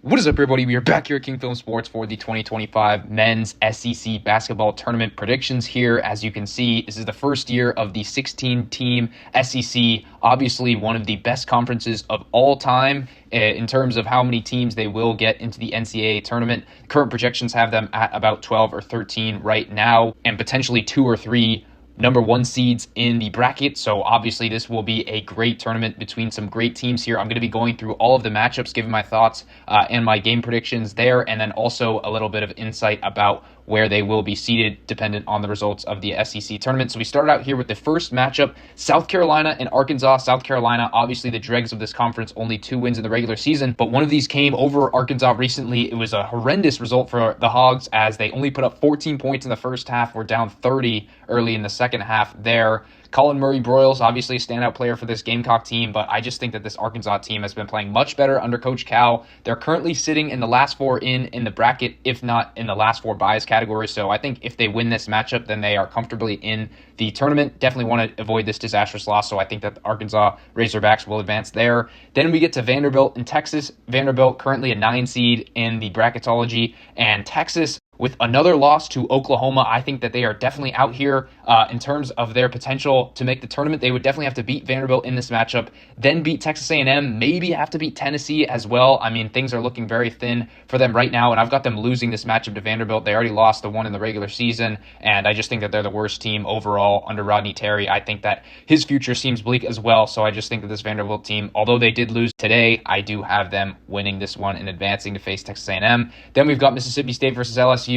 What is up, everybody? We are back here at King Film Sports for the 2025 Men's SEC Basketball Tournament predictions here. As you can see, this is the first year of the 16-team SEC, obviously one of the best conferences of all time in terms of how many teams they will get into the NCAA tournament. Current projections have them at about 12 or 13 right now, and potentially 2 or 3 number one seeds in the bracket. So obviously this will be a great tournament between some great teams here. I'm going to be going through all of the matchups, giving my thoughts and my game predictions there, and then also a little bit of insight about where they will be seated dependent on the results of the SEC tournament. So we started out here with the first matchup, South Carolina and Arkansas. South Carolina, obviously the dregs of this conference, only 2 wins in the regular season, but one of these came over Arkansas recently. It was a horrendous result for the Hogs as they only put up 14 points in the first half, were down 30 early in the second half there. Colin Murray-Broyles, obviously a standout player for this Gamecock team, but I just think that this Arkansas team has been playing much better under Coach Cal. They're currently sitting in the last 4 in the bracket, if not in the last 4 bias category. So I think if they win this matchup, then they are comfortably in the tournament. Definitely want to avoid this disastrous loss, so I think that the Arkansas Razorbacks will advance there. Then we get to Vanderbilt in Texas. Vanderbilt currently a 9 seed in the bracketology, and Texas, with another loss to Oklahoma, I think that they are definitely out here in terms of their potential to make the tournament. They would definitely have to beat Vanderbilt in this matchup, then beat Texas A&M, maybe have to beat Tennessee as well. I mean, things are looking very thin for them right now, and I've got them losing this matchup to Vanderbilt. They already lost the one in the regular season, and I just think that they're the worst team overall under Rodney Terry. I think that his future seems bleak as well, so I just think that this Vanderbilt team, although they did lose today, I do have them winning this one and advancing to face Texas A&M. Then we've got Mississippi State versus LSU.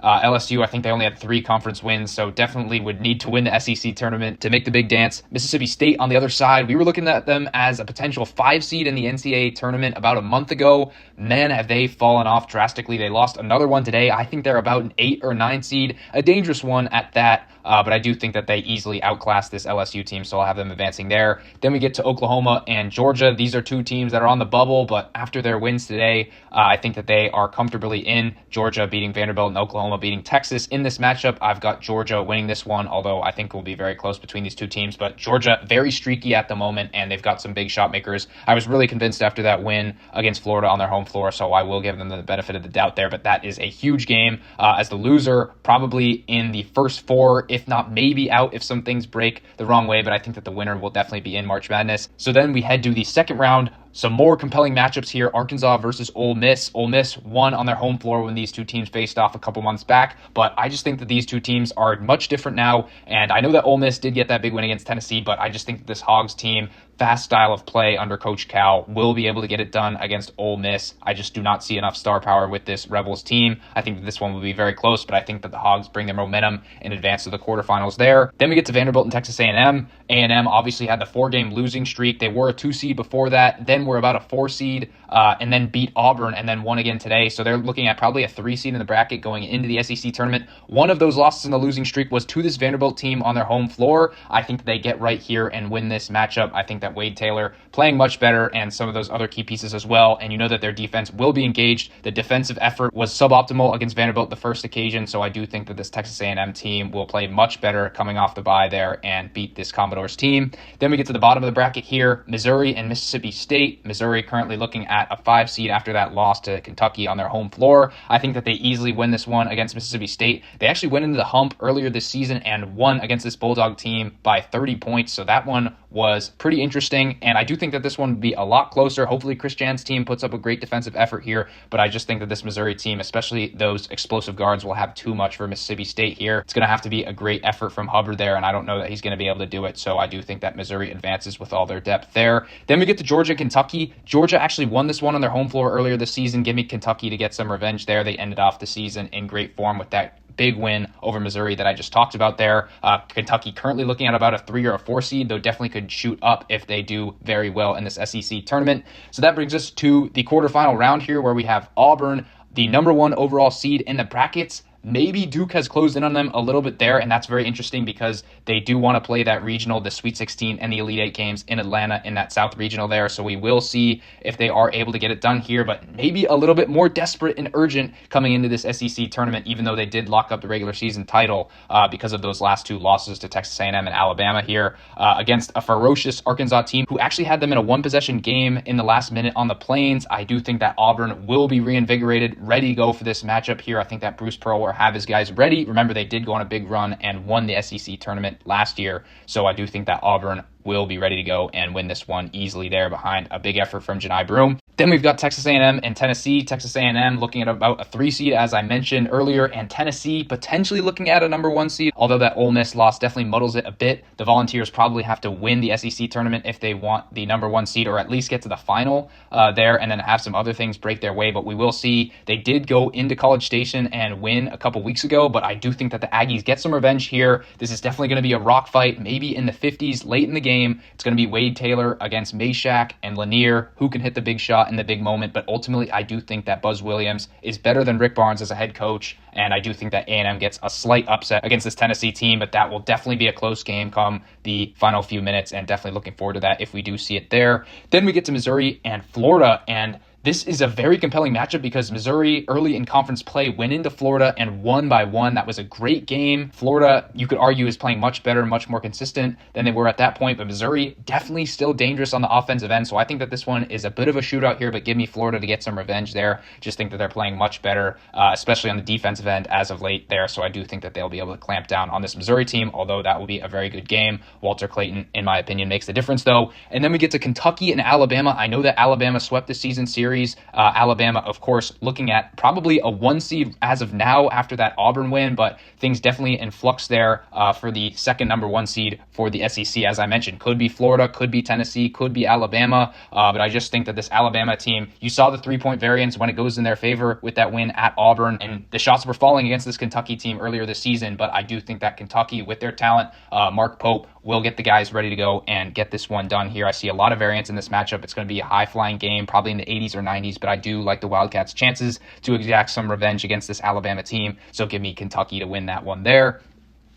LSU, I think they only had 3 conference wins, so definitely would need to win the SEC tournament to make the big dance. Mississippi State on the other side, we were looking at them as a potential 5 seed in the NCAA tournament about a month ago. Man, have they fallen off drastically. They lost another one today. I think they're about an 8 or 9 seed, a dangerous one at that. But I do think that they easily outclass this LSU team, so I'll have them advancing there. Then we get to Oklahoma and Georgia. These are 2 teams that are on the bubble, but after their wins today, I think that they are comfortably in. Georgia beating Vanderbilt and Oklahoma beating Texas. In this matchup, I've got Georgia winning this one, although I think it will be very close between these 2 teams. But Georgia, very streaky at the moment, and they've got some big shot makers. I was really convinced after that win against Florida on their home floor, so I will give them the benefit of the doubt there. But that is a huge game. As the loser, probably in the first 4, if not maybe out if some things break the wrong way, but I think that the winner will definitely be in March Madness. So then we head to the second round. Some more compelling matchups here. Arkansas versus Ole Miss. Ole Miss won on their home floor when these 2 teams faced off a couple months back, but I just think that these 2 teams are much different now, and I know that Ole Miss did get that big win against Tennessee, but I just think that this Hogs team, fast style of play under Coach Cal, will be able to get it done against Ole Miss. I just do not see enough star power with this Rebels team. I think that this one will be very close, but I think that the Hogs bring their momentum in advance to the quarterfinals there. Then we get to Vanderbilt and Texas A&M. A&M obviously had the 4-game losing streak. They were a 2 seed before that, then were about a 4 seed, and then beat Auburn and then won again today. So they're looking at probably a 3 seed in the bracket going into the SEC tournament. One of those losses in the losing streak was to this Vanderbilt team on their home floor. I think they get right here and win this matchup. I think that Wade Taylor playing much better and some of those other key pieces as well. And you know that their defense will be engaged. The defensive effort was suboptimal against Vanderbilt the first occasion. So I do think that this Texas A&M team will play much better coming off the bye there and beat this Commodores team. Then we get to the bottom of the bracket here, Missouri and Mississippi State. Missouri currently looking at a 5 seed after that loss to Kentucky on their home floor. I think that they easily win this one against Mississippi State. They actually went into the hump earlier this season and won against this Bulldog team by 30 points. So that one was pretty interesting, and I do think that this one would be a lot closer. Hopefully Chris Jan's team puts up a great defensive effort here, but I just think that this Missouri team, especially those explosive guards, will have too much for Mississippi State here. It's going to have to be a great effort from Hubbard there, and I don't know that he's going to be able to do it, so I do think that Missouri advances with all their depth there. Then we get to Georgia and Kentucky. Georgia actually won this one on their home floor earlier this season. Give me Kentucky to get some revenge there. They ended off the season in great form with that big win over Missouri that I just talked about there. Kentucky currently looking at about a 3 or a 4 seed, though definitely could shoot up if they do very well in this SEC tournament. So that brings us to the quarterfinal round here, where we have Auburn, the number 1 overall seed in the brackets, Maybe Duke has closed in on them a little bit there, and that's very interesting because they do want to play that regional, the Sweet 16 and the Elite Eight games in Atlanta in that South regional there. So we will see if they are able to get it done here, but maybe a little bit more desperate and urgent coming into this SEC tournament, even though they did lock up the regular season title because of those last two losses to Texas A&M and Alabama here against a ferocious Arkansas team who actually had them in a one-possession game in the last minute on the Plains. I do think that Auburn will be reinvigorated, ready to go for this matchup here. I think that Bruce Pearl will have his guys ready. Remember, they did go on a big run and won the SEC tournament last year, so I do think that Auburn will be ready to go and win this one easily there behind a big effort from Johni Broome. Then we've got Texas A&M and Tennessee. Texas A&M looking at about a 3 seed, as I mentioned earlier, and Tennessee potentially looking at a number 1 seed, although that Ole Miss loss definitely muddles it a bit. The Volunteers probably have to win the SEC tournament if they want the number 1 seed, or at least get to the final there, and then have some other things break their way. But we will see. They did go into College Station and win a couple weeks ago, but I do think that the Aggies get some revenge here. This is definitely going to be a rock fight, maybe in the 50s, late in the game. It's going to be Wade Taylor against Meshack and Lanier, who can hit the big shot in the big moment. But ultimately, I do think that Buzz Williams is better than Rick Barnes as a head coach, and I do think that A&M gets a slight upset against this Tennessee team, but that will definitely be a close game come the final few minutes, and definitely looking forward to that if we do see it there. Then we get to Missouri and Florida, and this is a very compelling matchup because Missouri early in conference play went into Florida and won by 1. That was a great game. Florida, you could argue, is playing much better, much more consistent than they were at that point, but Missouri definitely still dangerous on the offensive end. So I think that this one is a bit of a shootout here, but give me Florida to get some revenge there. Just think that they're playing much better, especially on the defensive end as of late there. So I do think that they'll be able to clamp down on this Missouri team, although that will be a very good game. Walter Clayton, in my opinion, makes the difference though. And then we get to Kentucky and Alabama. I know that Alabama swept the season series. Alabama, of course, looking at probably a 1 seed as of now after that Auburn win, but things definitely in flux there for the second number 1 seed for the SEC. As I mentioned, could be Florida, could be Tennessee, could be Alabama, but I just think that this Alabama team, you saw the 3-point variance when it goes in their favor with that win at Auburn, and the shots were falling against this Kentucky team earlier this season, but I do think that Kentucky, with their talent, Mark Pope, will get the guys ready to go and get this one done here. I see a lot of variance in this matchup. It's going to be a high-flying game, probably in the 80s or 90s, but I do like the Wildcats' chances to exact some revenge against this Alabama team, so give me Kentucky to win that one there.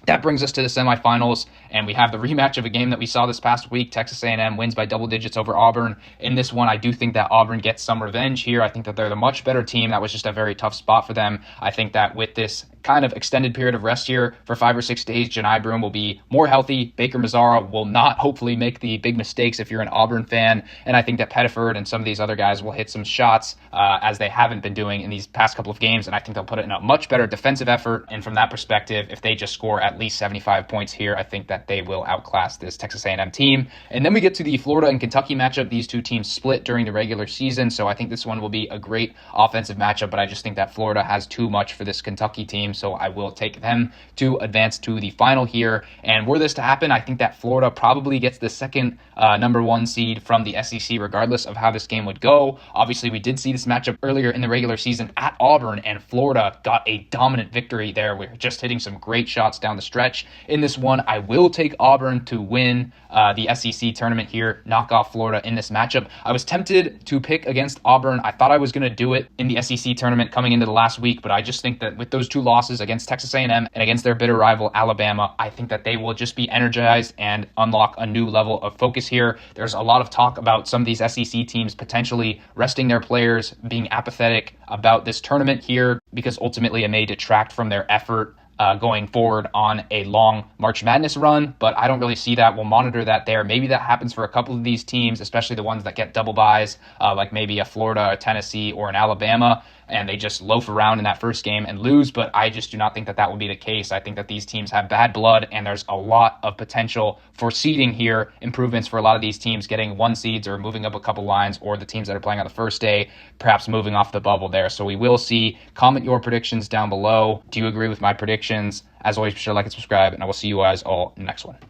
That brings us to the semifinals, and we have the rematch of a game that we saw this past week. Texas A&M wins by double digits over Auburn. In this one, I do think that Auburn gets some revenge here. I think that they're the much better team. That was just a very tough spot for them. I think that with this kind of extended period of rest here for 5 or 6 days, Johni Broome will be more healthy. Baker Mazzara will not hopefully make the big mistakes if you're an Auburn fan. And I think that Pettiford and some of these other guys will hit some shots as they haven't been doing in these past couple of games. And I think they'll put it in a much better defensive effort. And from that perspective, if they just score at least 75 points here, I think that they will outclass this Texas A&M team. And then we get to the Florida and Kentucky matchup. These two teams split during the regular season, so I think this one will be a great offensive matchup, but I just think that Florida has too much for this Kentucky team, so I will take them to advance to the final here. And were this to happen, I think that Florida probably gets the second number 1 seed from the SEC, regardless of how this game would go. Obviously, we did see this matchup earlier in the regular season at Auburn, and Florida got a dominant victory there. We're just hitting some great shots down the stretch. In this one, I will take Auburn to win the SEC tournament here, knock off Florida in this matchup. I was tempted to pick against Auburn. I thought I was going to do it in the SEC tournament coming into the last week, but I just think that with those 2 losses against Texas A&M and against their bitter rival Alabama, I think that they will just be energized and unlock a new level of focus here. There's a lot of talk about some of these SEC teams potentially resting their players, being apathetic about this tournament here, because ultimately it may detract from their effort going forward on a long March Madness run, but I don't really see that. We'll monitor that there. Maybe that happens for a couple of these teams, especially the ones that get double byes, like maybe a Florida, a Tennessee, or an Alabama, and they just loaf around in that first game and lose, but I just do not think that that will be the case. I think that these teams have bad blood, and there's a lot of potential for seeding here, improvements for a lot of these teams getting 1 seeds or moving up a couple lines, or the teams that are playing on the first day, perhaps moving off the bubble there. So we will see. Comment your predictions down below. Do you agree with my predictions? As always, be sure to like and subscribe, and I will see you guys all in the next one.